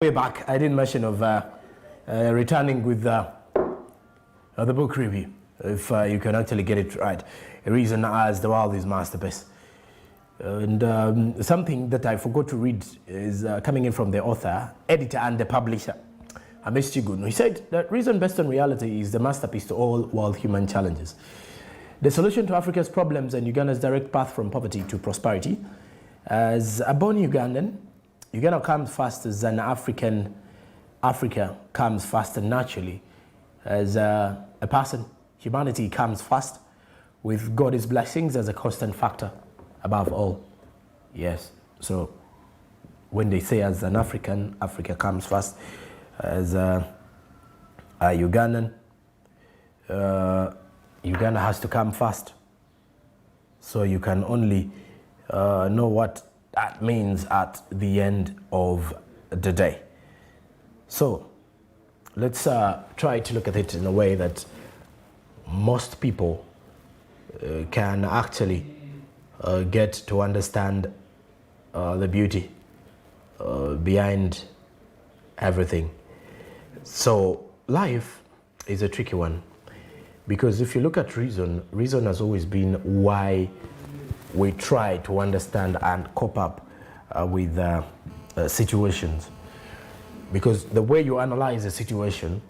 Way back, I didn't mention of returning with the book review, if you can actually get it right. A reason as the world is masterpiece. And something that I forgot to read is coming in from the author, editor and the publisher, Hamis Kiggundu. He said that reason based on reality is the masterpiece to all world human challenges. The solution to Africa's problems and Uganda's direct path from poverty to prosperity. As a born Ugandan, Uganda comes first as an African. Africa comes first naturally. As a person, humanity comes first with God's blessings as a constant factor above all. Yes, so when they say as an African, Africa comes first. As a Ugandan, Uganda has to come first. So you can only know what that means at the end of the day. So let's try to look at it in a way that most people can actually get to understand the beauty behind everything. So life is a tricky one, because if you look at reason has always been why we try to understand and cope up with situations. Because the way you analyze a situation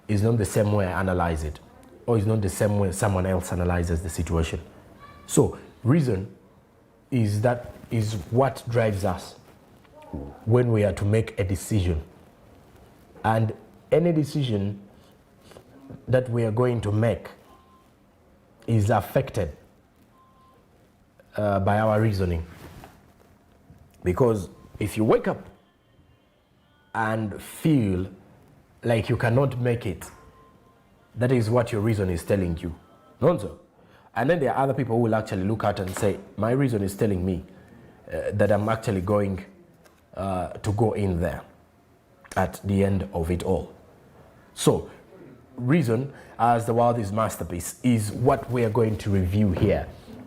is not the same way I analyze it, or is not the same way someone else analyzes the situation. So reason is what drives us when we are to make a decision. And any decision that we are going to make is affected by our reasoning. Because if you wake up and feel like you cannot make it, that is what your reason is telling you. Not so. And then there are other people who will actually look at and say, my reason is telling me that I'm actually going to go in there at the end of it all. So reason as the world is masterpiece is what we are going to review here,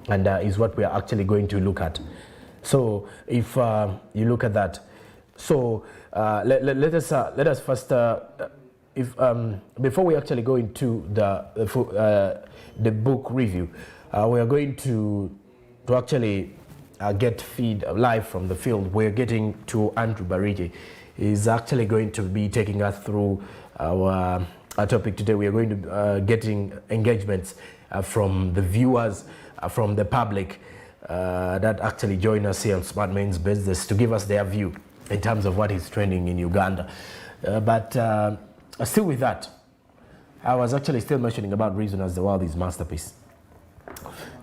and is what we are actually going to look at. So if you look at that, so let us first, before we actually go into the book review, we are going to actually get feed live from the field. We're getting to Andrew Barigi. He's actually going to be taking us through our topic today. We are going to getting engagements from the viewers, from the public that actually join us here on Smart Men's Business to give us their view in terms of what is trending in Uganda. But still with that, I was actually still mentioning about reason as the world is masterpiece.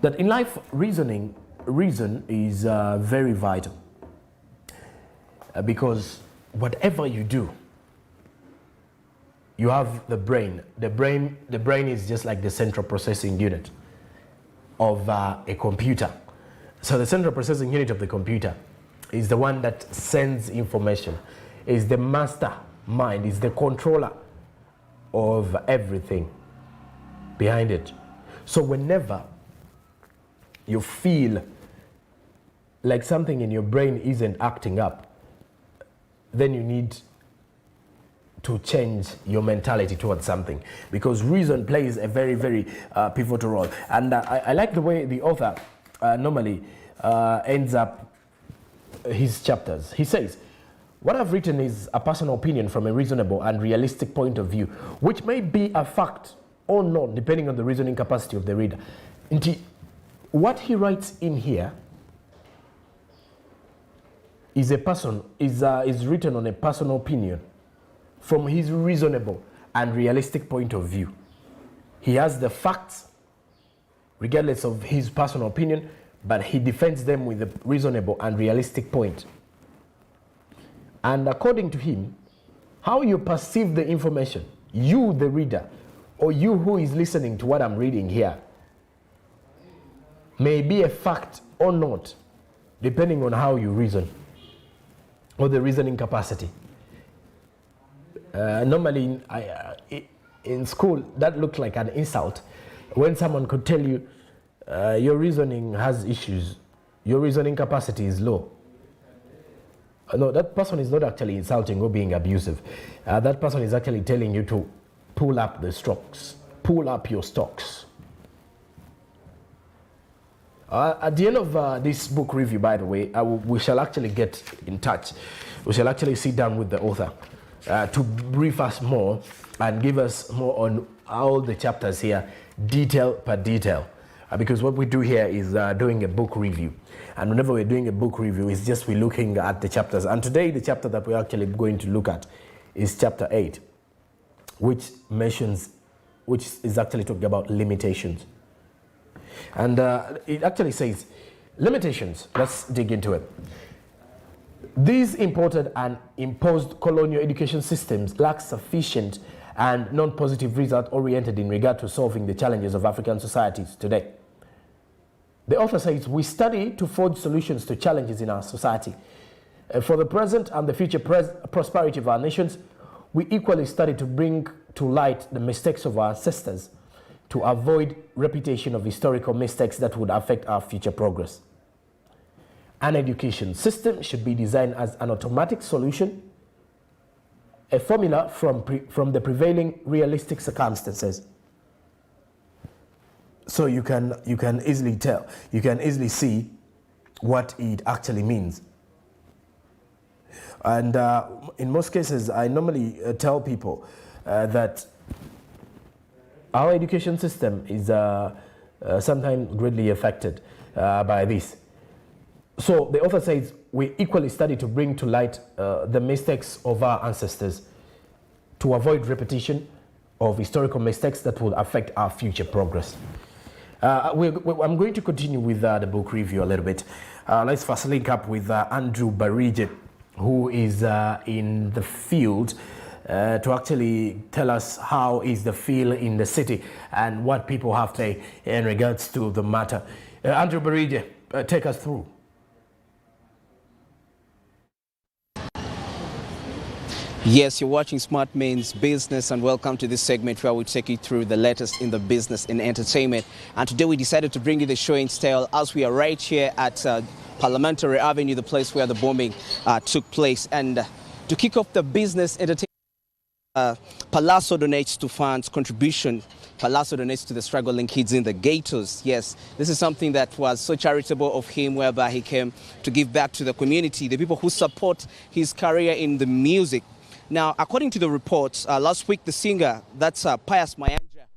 That in life, reason is very vital, because whatever you do, you have the brain. The brain is just like the central processing unit of a computer. So the central processing unit of the computer is the one that sends information, is the master mind, is the controller of everything behind it. So whenever you feel like something in your brain isn't acting up, then you need to change your mentality towards something, because reason plays a very, very pivotal role. And I like the way the author normally ends up his chapters. He says, what I've written is a personal opinion from a reasonable and realistic point of view, which may be a fact or not, depending on the reasoning capacity of the reader. And what he writes in here is written on a personal opinion from his reasonable and realistic point of view. He has the facts, regardless of his personal opinion, but he defends them with a reasonable and realistic point. And according to him, how you perceive the information, you the reader, or you who is listening to what I'm reading here, may be a fact or not, depending on how you reason, or the reasoning capacity. Normally in school, that looked like an insult when someone could tell you your reasoning has issues, your reasoning capacity is low. No, that person is not actually insulting or being abusive. That person is actually telling you to pull up the stocks, pull up your stocks. At the end of this book review, by the way, we shall actually get in touch. We shall actually sit down with the author to brief us more and give us more on all the chapters here, detail per detail. Because what we do here is doing a book review. And whenever we're doing a book review, it's just we're looking at the chapters. And today, the chapter that we're actually going to look at is chapter 8, which is actually talking about limitations. And it actually says, limitations, let's dig into it. These imported and imposed colonial education systems lack sufficient and non-positive result oriented in regard to solving the challenges of African societies today. The author says, we study to forge solutions to challenges in our society. For the present and the future prosperity of our nations, we equally study to bring to light the mistakes of our ancestors to avoid repetition of historical mistakes that would affect our future progress. An education system should be designed as an automatic solution, a formula from the prevailing realistic circumstances. So you can easily tell, you can easily see what it actually means. And in most cases, I normally tell people that our education system is sometimes greatly affected by this. So the author says, we equally study to bring to light the mistakes of our ancestors to avoid repetition of historical mistakes that will affect our future progress. I'm going to continue with the book review a little bit. Let's first link up with Andrew Barige, who is in the field to actually tell us how is the feel in the city and what people have to say in regards to the matter. Andrew Barige, take us through. Yes, you're watching Smart Main's Business, and welcome to this segment where we take you through the latest in the business and entertainment. And today we decided to bring you the show in style as we are right here at Parliamentary Avenue, the place where the bombing took place. And to kick off the business entertainment, Palazzo donates to funds contribution. Palazzo donates to the struggling kids in the ghettos. Yes, this is something that was so charitable of him, whereby he came to give back to the community, the people who support his career in the music. Now, according to the reports, last week the singer, that's Pius Mayanja,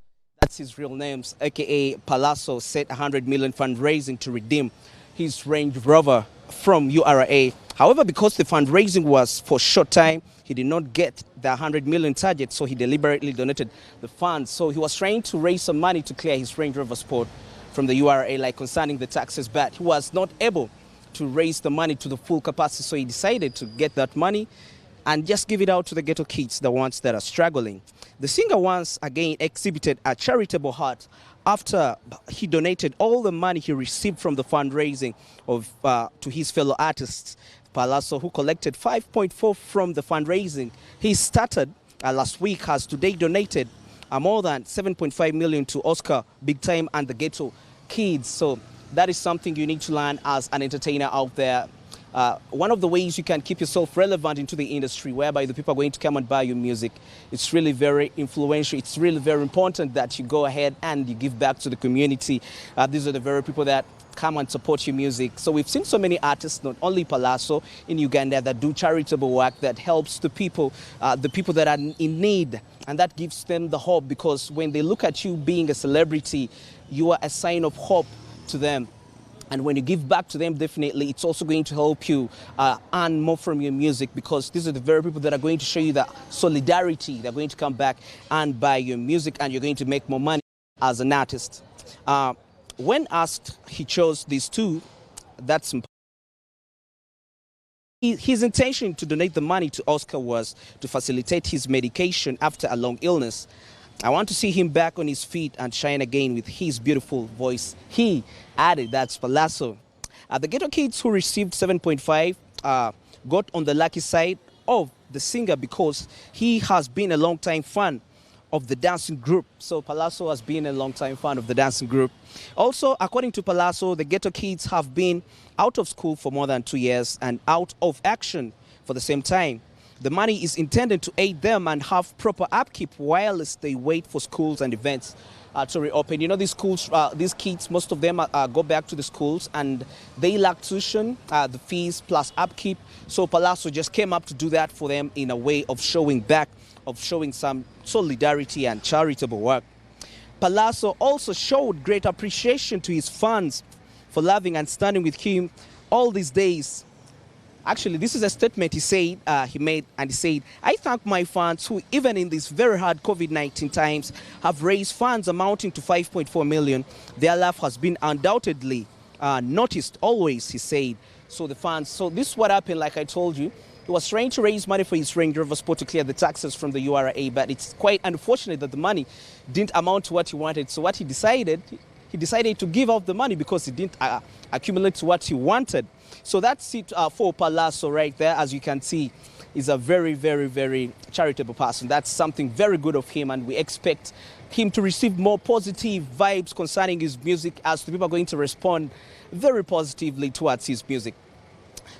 that's his real name, aka Palazzo, set 100 million fundraising to redeem his Range Rover from URA. However, because the fundraising was for short time, he did not get the 100 million target, so he deliberately donated the funds. So he was trying to raise some money to clear his Range Rover Sport from the URA, like concerning the taxes, but he was not able to raise the money to the full capacity, so he decided to get that money and just give it out to the ghetto kids, the ones that are struggling. The singer once again exhibited a charitable heart after he donated all the money he received from the fundraising of to his fellow artists. Palazzo, who collected 5.4 from the fundraising he started last week, has today donated more than 7.5 million to Oscar Big Time and the ghetto kids. So that is something you need to learn as an entertainer out there. One of the ways you can keep yourself relevant into the industry, whereby the people are going to come and buy your music, it's really very influential. It's really very important that you go ahead and you give back to the community. These are the very people that come and support your music. So we've seen so many artists, not only Palazzo in Uganda, that do charitable work that helps the people that are in need. And that gives them the hope, because when they look at you being a celebrity, you are a sign of hope to them. And when you give back to them, definitely, it's also going to help you earn more from your music, because these are the very people that are going to show you that solidarity. They're going to come back and buy your music, and you're going to make more money as an artist. When asked, he chose these two. That's his intention to donate the money to Oscar was to facilitate his medication after a long illness. I want to see him back on his feet and shine again with his beautiful voice. He added, that's Palazzo. The ghetto kids who received 7.5 got on the lucky side of the singer, because he has been a long-time fan of the dancing group. So Palazzo has been a long-time fan of the dancing group. Also, according to Palazzo, the ghetto kids have been out of school for more than 2 years and out of action For the same time, the money is intended to aid them and have proper upkeep whilst they wait for schools and events to reopen. You know, these schools, these kids, most of them go back to the schools and they lack tuition, the fees plus upkeep. So Palazzo just came up to do that for them in a way of showing back, of showing some solidarity and charitable work. Palazzo also showed great appreciation to his fans for loving and standing with him all these days. Actually, this is a statement he made, and he said, "I thank my fans who, even in these very hard COVID-19 times, have raised funds amounting to 5.4 million. Their love has been undoubtedly noticed always," he said. So the fans, so this is what happened, like I told you. He was trying to raise money for his Range Rover Sport to clear the taxes from the URA, but it's quite unfortunate that the money didn't amount to what he wanted. So what he decided to give out the money because it didn't accumulate to what he wanted. So that's it for Palazzo right there. As you can see, he's a very, very, very charitable person. That's something very good of him, and we expect him to receive more positive vibes concerning his music, as the people are going to respond very positively towards his music.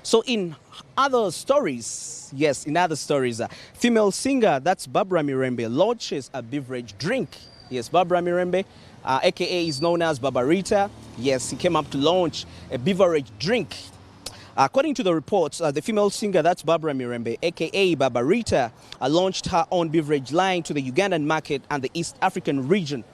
So in other stories, female singer, that's Barbara Mirembe, launches a beverage drink. Yes, Barbara Mirembe, aka is known as Barbarita. Yes, he came up to launch a beverage drink. According to the reports, the female singer, that's Barbara Mirembe, aka Barbarita, launched her own beverage line to the Ugandan market and the East African region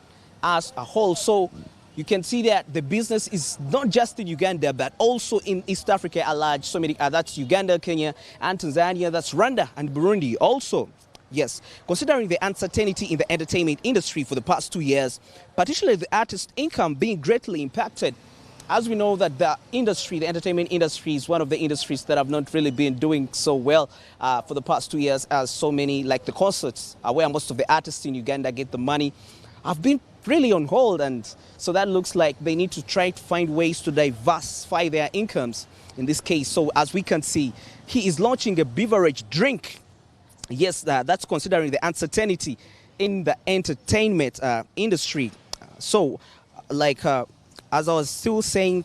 as a whole. So you can see that the business is not just in Uganda, but also in East Africa at large. So many, that's Uganda, Kenya, and Tanzania, that's Rwanda and Burundi also. Yes, considering the uncertainty in the entertainment industry for the past 2 years, particularly the artist income being greatly impacted. As we know that the entertainment industry is one of the industries that have not really been doing so well for the past 2 years, as so many, like the concerts, where most of the artists in Uganda get the money, have been really on hold. And so that looks like they need to try to find ways to diversify their incomes in this case. So as we can see, he is launching a beverage drink. Yes, that's considering the uncertainty in the entertainment industry. So like, as I was still saying,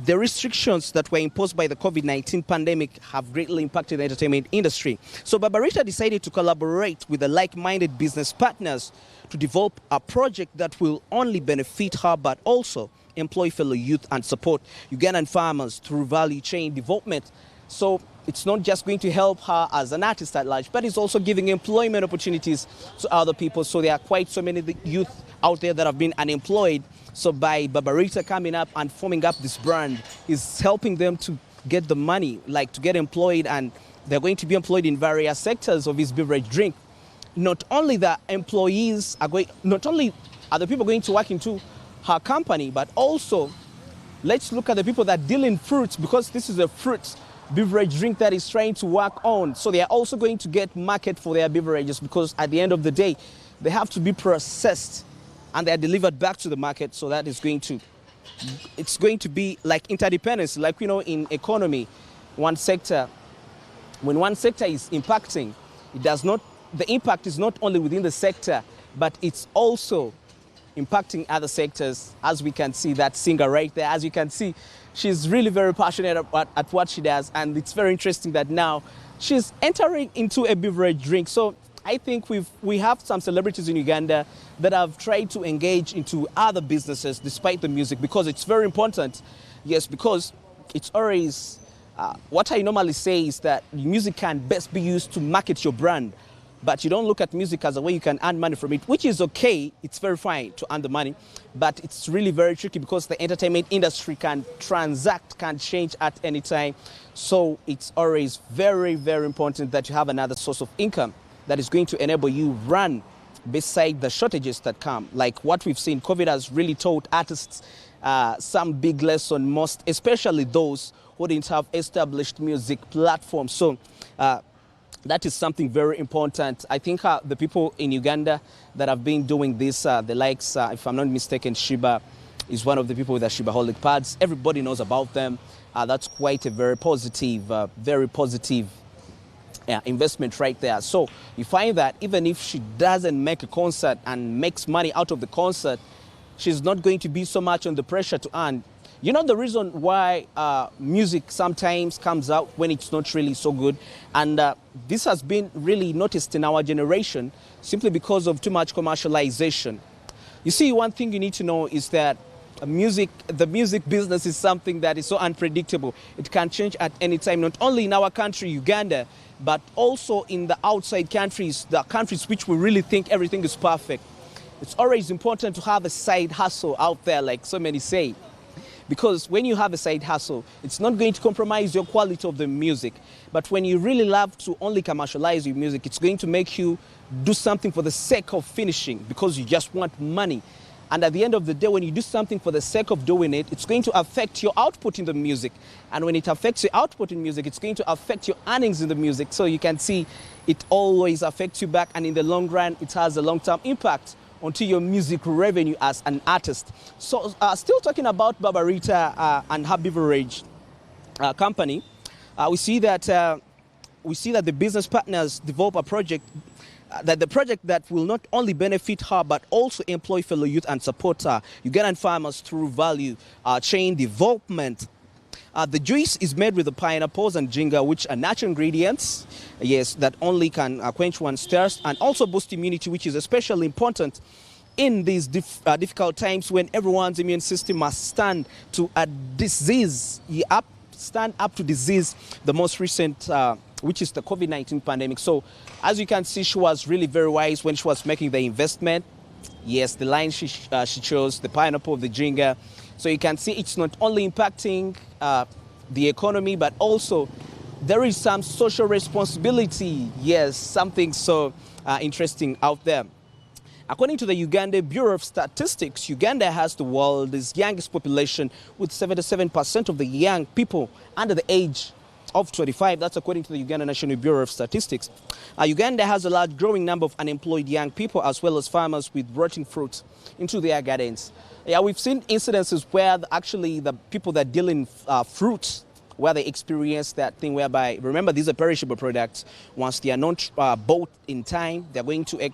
the restrictions that were imposed by the COVID-19 pandemic have greatly impacted the entertainment industry. So Barbarita decided to collaborate with the like-minded business partners to develop a project that will only benefit her, but also employ fellow youth and support Ugandan farmers through value chain development. So it's not just going to help her as an artist at large, but it's also giving employment opportunities to other people. So there are quite so many youth out there that have been unemployed. So by Barbarita coming up and forming up this brand is helping them to get the money, like to get employed, and they're going to be employed in various sectors of his beverage drink. Not only the employees are going, not only are the people going to work into her company, but also let's look at the people that deal in fruits, because this is a fruit beverage drink that is trying to work on. So they are also going to get market for their beverages, because at the end of the day, they have to be processed and they're delivered back to the market. So that is going to, it's going to be like interdependence. Like, you know, in economy, one sector, when one sector is impacting, it does not, the impact is not only within the sector, but it's also impacting other sectors. As we can see that singer right there, as you can see, she's really very passionate at what she does. And it's very interesting that now she's entering into a beverage drink. So I think we have some celebrities in Uganda that have tried to engage into other businesses despite the music, because it's very important. Yes, because it's always, what I normally say is that music can best be used to market your brand, but you don't look at music as a way you can earn money from it, which is okay. It's very fine to earn the money, but it's really very tricky because the entertainment industry can transact, can change at any time. So it's always very, very important that you have another source of income that is going to enable you run beside the shortages that come. Like what we've seen, COVID has really taught artists some big lesson, most especially those who didn't have established music platforms. So that is something very important. I think the people in Uganda that have been doing this, the likes, if I'm not mistaken, Shiba is one of the people with the Shibaholic pads. Everybody knows about them. That's quite a very positive investment right there. So you find that even if she doesn't make a concert and makes money out of the concert, she's not going to be so much on the pressure to earn. You know the reason why music sometimes comes out when it's not really so good, and this has been really noticed in our generation simply because of too much commercialization. You see, one thing you need to know is that the music business is something that is so unpredictable. It can change at any time, not only in our country, Uganda, but also in the outside countries, the countries which we really think everything is perfect. It's always important to have a side hustle out there, like so many say. Because when you have a side hustle, it's not going to compromise your quality of the music. But when you really love to only commercialize your music, it's going to make you do something for the sake of finishing because you just want money. And at the end of the day, when you do something for the sake of doing it, it's going to affect your output in the music. And when it affects your output in music, it's going to affect your earnings in the music. So you can see it always affects you back. And in the long run, it has a long-term impact onto your music revenue as an artist. So still talking about Barbarita and her beverage company, we see that the business partners develop a project, that the project that will not only benefit her but also employ fellow youth and support Ugandan farmers through value chain development. The juice is made with the pineapples and ginger, which are natural ingredients, yes, that only can quench one's thirst and also boost immunity, which is especially important in these difficult times when everyone's immune system must stand to a disease, stand up to disease, the most recent, which is the COVID-19 pandemic. So as you can see, she was really very wise when she was making the investment. Yes, the line she chose, the pineapple, the ginger. So you can see it's not only impacting the economy, but also there is some social responsibility. Yes, something so interesting out there. According to the Uganda Bureau of Statistics, Uganda has the world's youngest population with 77% of the young people under the age of 25. That's according to the Uganda National Bureau of Statistics. Uganda has a large growing number of unemployed young people as well as farmers with rotting fruit into their gardens. Yeah, we've seen incidences where actually the people that deal in fruits, where they experience that thing whereby, remember, these are perishable products. Once they are not bought in time, they're going to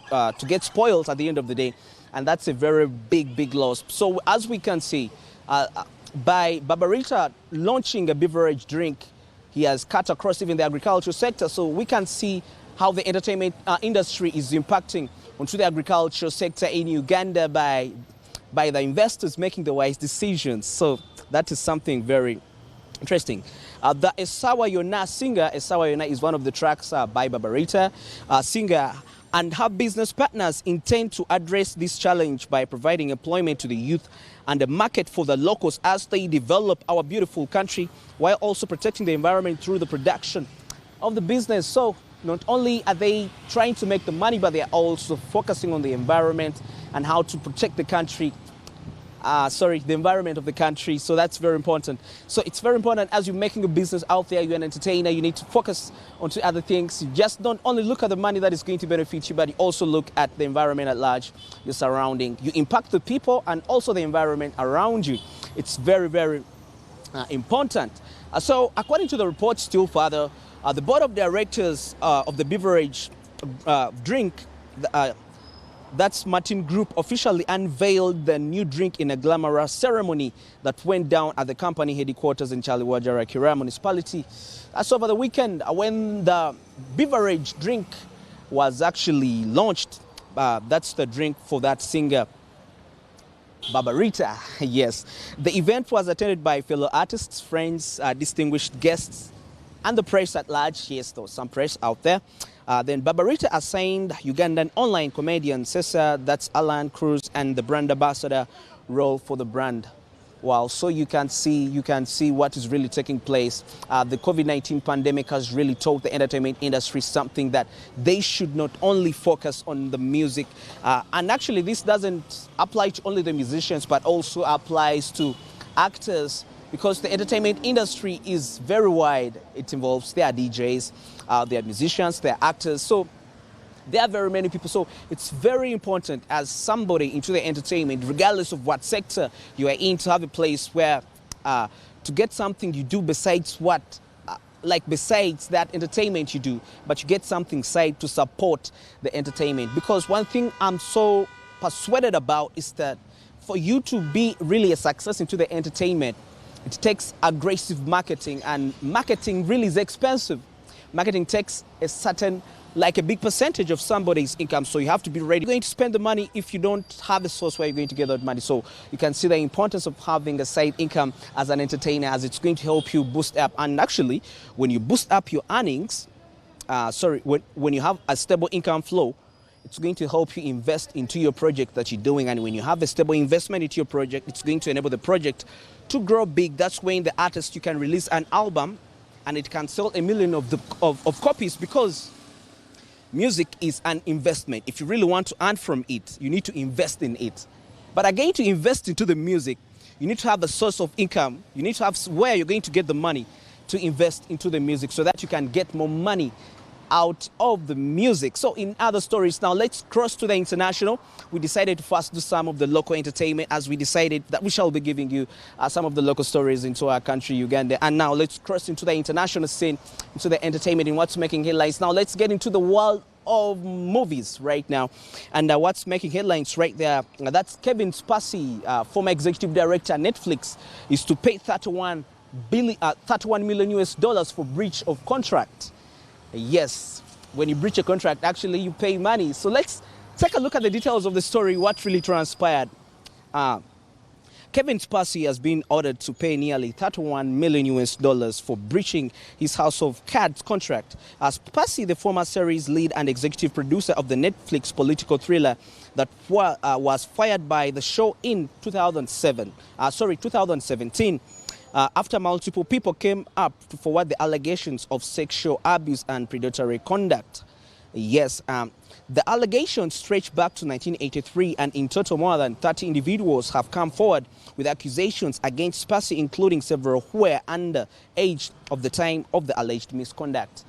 get spoiled at the end of the day. And that's a very big loss. So as we can see, by Barbarita launching a beverage drink, he has cut across even the agricultural sector. So we can see how the entertainment industry is impacting onto the agricultural sector in Uganda by the investors making the wise decisions. So that is something very interesting. The Esawa Yona singer, Esawa Yona is one of the tracks by Barbarita singer, and her business partners intend to address this challenge by providing employment to the youth and a market for the locals as they develop our beautiful country, while also protecting the environment through the production of the business. So not only are they trying to make the money, but they are also focusing on the environment and how to protect the country. The environment of the country. So that's very important. So it's very important as you're making a business out there, you're an entertainer, you need to focus on to other things. You just don't only look at the money that is going to benefit you, but you also look at the environment at large, your surrounding. You impact the people and also the environment around you. It's very important. So according to the report still further, the board of directors of the beverage drink, that's Martin Group, officially unveiled the new drink in a glamorous ceremony that went down at the company headquarters in Chaliwajara, Kira municipality. So over the weekend, when the beverage drink was actually launched, that's the drink for that singer, Barbarita. Yes, the event was attended by fellow artists, friends, distinguished guests, and the press at large. Yes, there was some press out there. Then Barbarita assigned Ugandan online comedian Cesar, that's Alan Cruz, and the brand ambassador role for the brand. Wow, so you can see what is really taking place. The COVID-19 pandemic has really taught the entertainment industry something, that they should not only focus on the music. And actually, this doesn't apply to only the musicians, but also applies to actors, because the entertainment industry is very wide. It involves their DJs, their musicians, their actors. So there are very many people. So it's very important as somebody into the entertainment, regardless of what sector you are in, to have a place where to get something you do besides besides that entertainment you do, but you get something side to support the entertainment. Because one thing I'm so persuaded about is that for you to be really a success into the entertainment, it takes aggressive marketing, and marketing really is expensive. Marketing takes a certain, like a big percentage of somebody's income, so you have to be ready. You're going to spend the money if you don't have a source where you're going to get that money. So you can see the importance of having a side income as an entertainer, as it's going to help you boost up. And actually, when you boost up your earnings, when you have a stable income flow, it's going to help you invest into your project that you're doing. And when you have a stable investment into your project, it's going to enable the project to grow big. That's when the artist, you can release an album and it can sell 1 million of copies, because music is an investment. If you really want to earn from it, you need to invest in it. But again, to invest into the music, you need to have a source of income. You need to have where you're going to get the money to invest into the music so that you can get more money out of the music. So in other stories, now let's cross to the international. We decided to first do some of the local entertainment, as we decided that we shall be giving you some of the local stories into our country, Uganda. And now let's cross into the international scene, into the entertainment in what's making headlines. Now let's get into the world of movies right now. And what's making headlines right there, that's Kevin Spacey, former executive director at Netflix, is to pay 31 million US dollars for breach of contract. Yes, when you breach a contract, actually you pay money. So let's take a look at the details of the story, what really transpired. Kevin Spacey has been ordered to pay nearly 31 million US dollars for breaching his House of Cards contract. Spacey, the former series lead and executive producer of the Netflix political thriller that was fired by the show in 2017. After multiple people came up to forward the allegations of sexual abuse and predatory conduct. Yes, the allegations stretch back to 1983, and in total more than 30 individuals have come forward with accusations against Spacey, including several who were underage of the time of the alleged misconduct.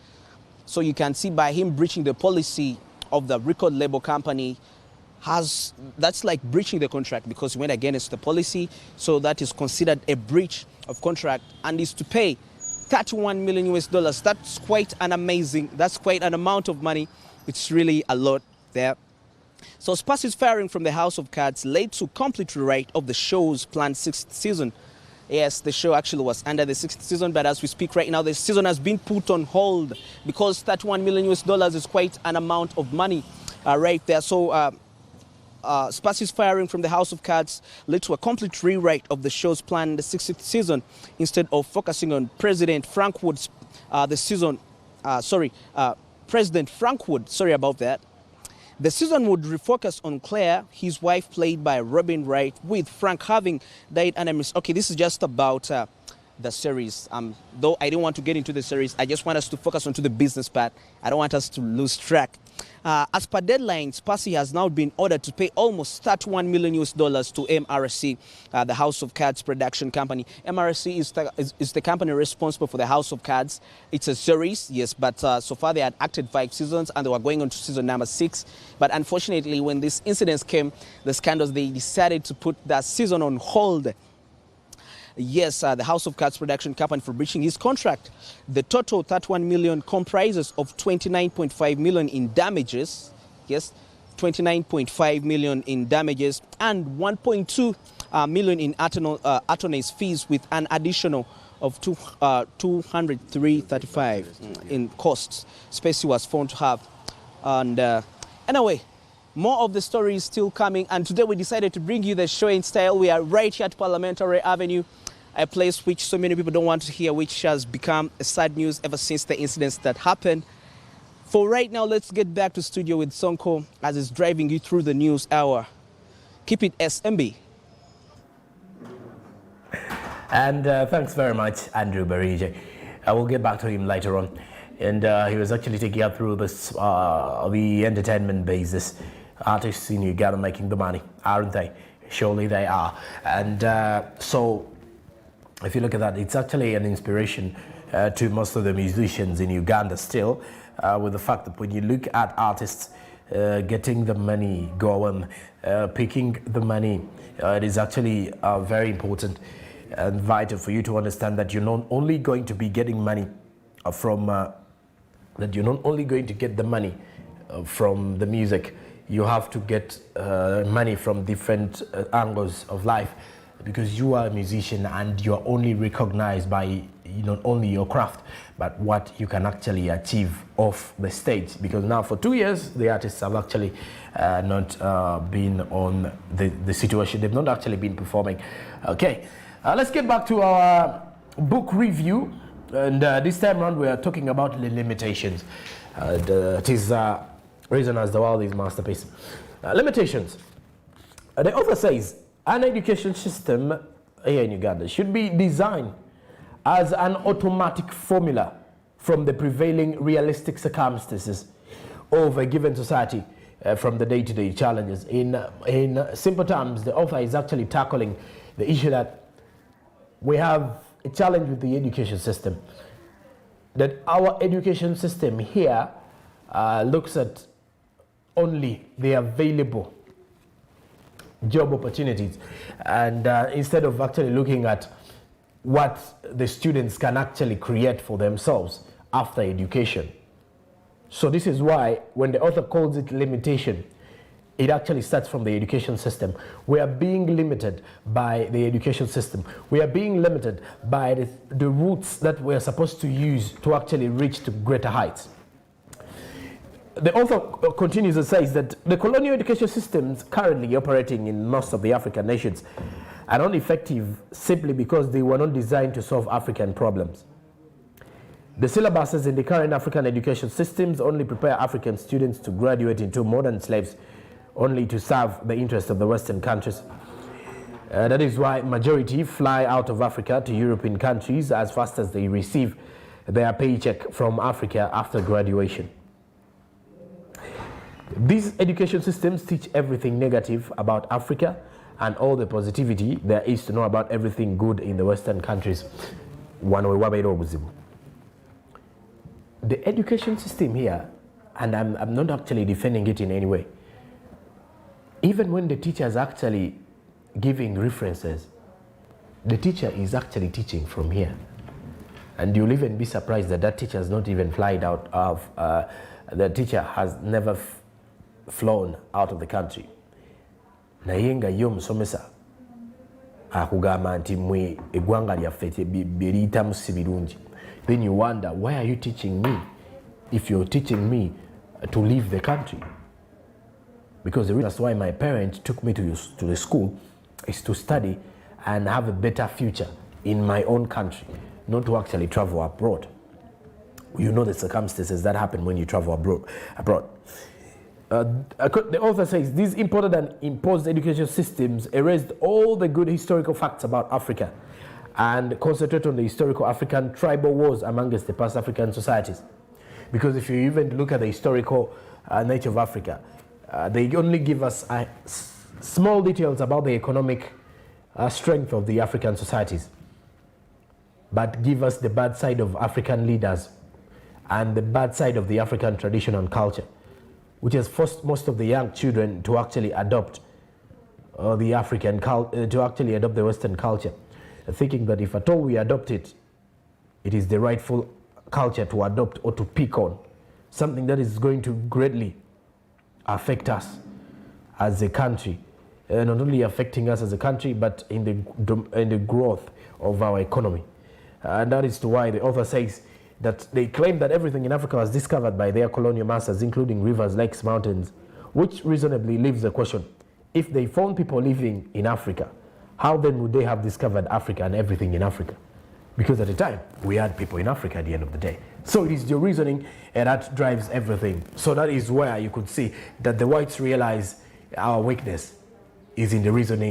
So you can see by him breaching the policy of the record label company, that's like breaching the contract, because he went against the policy. So that is considered a breach of contract, and is to pay 31 million US dollars. That's quite an amount of money. It's really a lot there. So Spacey's firing from the House of Cards led to complete rewrite of the show's planned 6th season. Yes, the show actually was under the 6th season, but as we speak right now, the season has been put on hold because 31 million US dollars is quite an amount of money right there. So Spacey's firing from the House of Cards led to a complete rewrite of the show's planned 6th season. Instead of focusing on President Frank Wood's President Frank Wood, sorry about that. The season would refocus on Claire, his wife, played by Robin Wright, with Frank having died unannounced. Okay, this is just about the series. Though I didn't want to get into the series, I just want us to focus onto the business part. I don't want us to lose track. As per deadline, Spacey has now been ordered to pay almost 31 million US dollars to MRC, the House of Cards production company. MRC is the company responsible for the House of Cards. It's a series, yes, but so far they had acted 5 seasons and they were going on to season number 6. But unfortunately, when these incidents came, the scandals, they decided to put that season on hold. Yes, the House of Cards production company for breaching his contract. The total 31 million comprises of 29.5 million in damages. Yes, 29.5 million in damages and 1.2 million in attorney's fees, with an additional of 203.35 in costs Spacey was found to have. And anyway, more of the story is still coming, and today we decided to bring you the show in style. We are right here at Parliamentary Avenue, a place which so many people don't want to hear, which has become a sad news ever since the incidents that happened. For right now, let's get back to studio with Sonko as he's driving you through the news hour. Keep it SMB. And thanks very much, Andrew Barije. I will get back to him later on. And he was actually taking us through this, the entertainment basis. Artists in Uganda making the money, aren't they? Surely they are. And so if you look at that, it's actually an inspiration to most of the musicians in Uganda still, with the fact that when you look at artists getting the money going, picking the money, it is actually very important and vital for you to understand that you're not only going to be getting money from, that you're not only going to get the money from the music, you have to get money from different angles of life. because you are a musician and you're only recognized by not only your craft, but what you can actually achieve off the stage. Because now for 2 years, the artists have actually not been on the situation. They've not actually been performing. Okay, let's get back to our book review. And this time around, we are talking about the limitations. It is Reason as the World is Masterpiece. Limitations. The author says, an education system here in Uganda should be designed as an automatic formula from the prevailing realistic circumstances of a given society from the day-to-day challenges. In simple terms, the author is actually tackling the issue that we have a challenge with the education system. That our education system here looks at only the available job opportunities, and instead of actually looking at what the students can actually create for themselves after education. So this is why when the author calls it limitation, it actually starts from the education system. We are being limited by the education system. We are being limited by the routes that we are supposed to use to actually reach to greater heights. The author continues and says that the colonial education systems currently operating in most of the African nations are not effective simply because they were not designed to solve African problems. The syllabuses in the current African education systems only prepare African students to graduate into modern slaves, only to serve the interests of the Western countries. That is why majority fly out of Africa to European countries as fast as they receive their paycheck from Africa after graduation. These education systems teach everything negative about Africa and all the positivity there is to know about everything good in the Western countries. The education system here, and I'm not actually defending it in any way, even when the teacher is actually giving references, the teacher is actually teaching from here. And you'll even be surprised that that teacher has not even flied out of, the teacher has never flown out of the country. Naye nga ye omusomesa akugamba nti mwe eggwanga lyaffe beriyitamu si birungi. Then you wonder, why are you teaching me if you're teaching me to leave the country? Because the reason that's why my parents took me to the school is to study and have a better future in my own country, not to actually travel abroad. You know the circumstances that happen when you travel abroad. The author says these imported and imposed education systems erased all the good historical facts about Africa and concentrate on the historical African tribal wars amongst the past African societies. Because if you even look at the historical nature of Africa, they only give us small details about the economic strength of the African societies, but give us the bad side of African leaders and the bad side of the African tradition and culture, which has forced most of the young children to actually adopt the African to actually adopt the Western culture, thinking that if at all we adopt it, it is the rightful culture to adopt or to pick on, something that is going to greatly affect us as a country, not only affecting us as a country, but in the growth of our economy. And that is why the author says that they claim that everything in Africa was discovered by their colonial masters, including rivers, lakes, mountains, which reasonably leaves the question, if they found people living in Africa, how then would they have discovered Africa and everything in Africa? Because at the time, we had people in Africa at the end of the day. So it is your reasoning, and that drives everything. So that is where you could see that the whites realize our weakness is in the reasoning